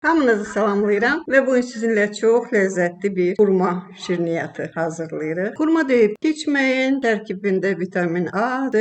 Hamınızı salamlayıram və bu gün sizinlə çox ləzzətli bir xurma şirniyyatı hazırlayırıq. Xurma deyib keçməyin, tərkibində vitamin A, D,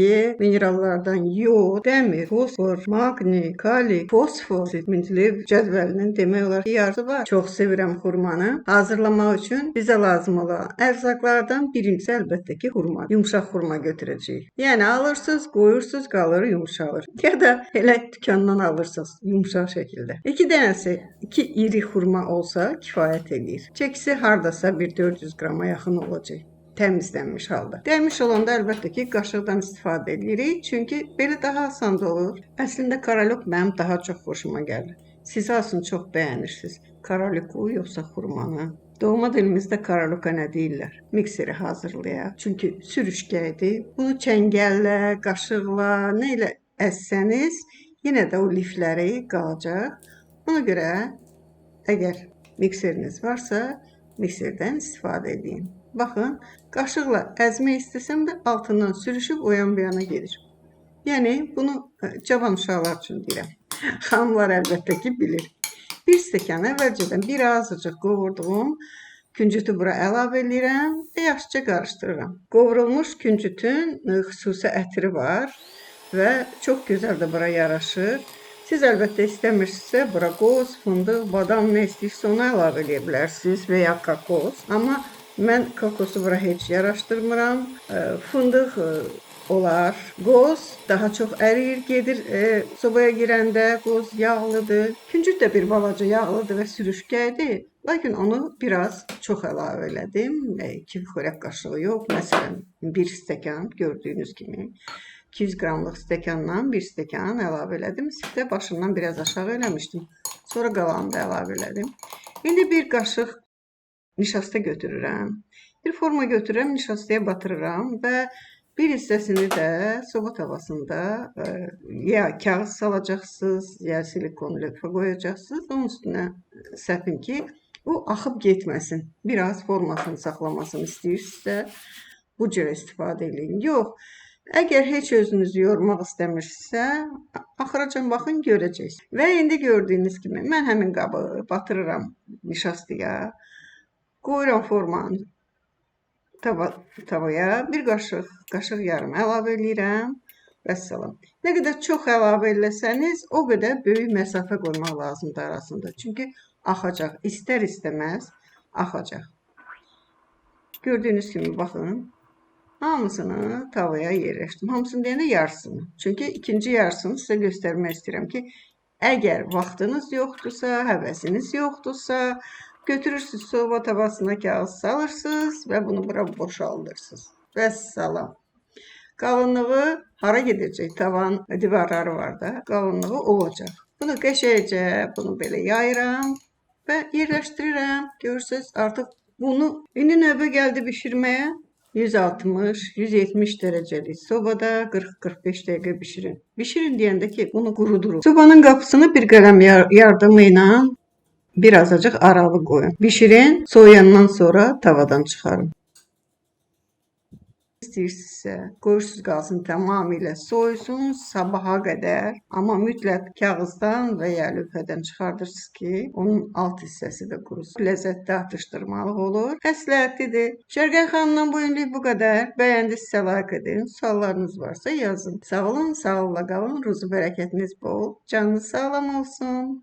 E, minerallardan yod, dəmir, fosfor, maqni, kali, fosfor, vitaminli cədvəlinin demək olar ki, yarısı var. Çox sevirəm xurmanı. Hazırlamaq üçün bizə lazım olan ərzaqlardan birincisi əlbəttə ki, xurma. Yumşaq xurma götürəcəyik. Yəni alırsınız, qoyursunuz, qalır yumşalır. Ya da elə dükandan alırsınız yumşaq şəkildə. İki iri xurma olsa kifayət edir. Çəkisi hardasa bir 400 qrama yaxın olacaq. Təmizlənmiş halda. Dəymiş olanda əlbəttə ki, qaşıqdan istifadə edirik. Çünki belə daha asan da olur. Əslində karalok mənim daha çox xoşuma gəlir. Siz aslında çox bəyənirsiniz. Karaloku yoxsa xurmanı? Doğma dilimizdə karaloka nə deyirlər? Mikseri hazırlayaq. Çünki sürüşkəydir. Bunu çəngəllə, qaşıqla, nə ilə əssəniz, yenə də o lifləri qalacaq. Ona görə əgər mikseriniz varsa, mikserdən istifadə edin. Baxın, qaşıqla əzmək istəsəm də altından sürüşüb o yan bu yana gedir. Yəni bunu cavan uşaqlar üçün deyirəm. Xanımlar əlbəttə ki bilir. Bir stəkan əvvəlcədən bir azıcıq qovurduğum küncütü bura əlavə edirəm və yaxşıca qarışdırıram. Qovrulmuş küncütün xüsusi ətri var və çox gözəl də bura yaraşır. Siz əlbəttə istəmirsinizsə, bura qoz, fındıq, badam nə istəyirsə onu əlavə edə bilərsiniz və ya kokos. Amma mən kokosu bura heç yaraşdırmıram. Fındıq olar. Qoz daha çox əriyir, gedir. Sobaya girəndə qoz yağlıdır. Küncüt də bir balaca yağlıdır və sürüşkədir. Lakin onu biraz çox əlavə elədim. 2 xörək qaşığı yox, məsələn 1 stəkan gördüyünüz kimi. 200 qramlıq stəkandan 1 stəkan əlavə elədim. Siftə başından biraz aşağı eləmişdim. Sonra qalanını da əlavə elədim. İndi bir qaşıq nişasta götürürəm. Bir forma götürürəm, nişastaya batırıram və bir hissəsini də soba tavasında ya kağız salacaqsınız, ya silikon lövhə qoyacaqsınız. Onun üstünə səpin ki, o axıb getməsin. Biraz formasını saxlamasını istəyirsinizsə, bu cür istifadə edin. Yox. Əgər heç özünüzü yormaq istəmirsinizsə, axıracan baxın, görəcəksiniz. Və indi gördüyünüz kimi, mən həmin qabı batırıram nişastaya, qoyuram formanı tavaya, bir qaşıq yarım əlavə edirəm və salam. Nə qədər çox əlavə eləsəniz, o qədər böyük məsafə qoymaq lazımdır arasında. Çünki axacaq, istər-istəməz axacaq. Gördüyünüz kimi, baxın. Hamısını tavaya yerləşdim. Hamısını deyəndə yarısını. Çünki ikinci yarısını sizə göstərmək istəyirəm ki, əgər vaxtınız yoxdursa, həvəsiniz yoxdursa, götürürsünüz soba tavasına kağız salırsınız və bunu bura boşaldırsınız. Vəssalam. Qalınlığı hara gedəcək? Tavan divarları var da, qalınlığı olacaq. Bunu qəşəcə, bunu belə yayıram və yerləşdirirəm. Görürsünüz, artıq bunu indi növbə gəldi bişirməyə. 160-170 dərəcəlik sobada 40-45 dəqiqə bişirin. Bişirin deyəndə ki, bunu qurudurun. Sobanın qapısını bir qələm yardımı ilə bir azacıq aralı qoyun. Bişirin, soğuyandan sonra tavadan çıxarın. İstəyirsinizsə, qoyursunuz qalsın tamamilə soyusun sabaha qədər. Amma mütləq kağızdan və ya lövhədən çıxardırsınız ki, onun alt hissəsi də qurusun. Ləzzətli atışdırmalıq olur. Məsləhətlidir. Şərqən xanımdan bu günlük bu qədər. Bəyəndinizsə like edin. Suallarınız varsa yazın. Sağ olun, sağlıqla qalın. Ruzu bərəkətiniz bol. Canınız sağlam olsun.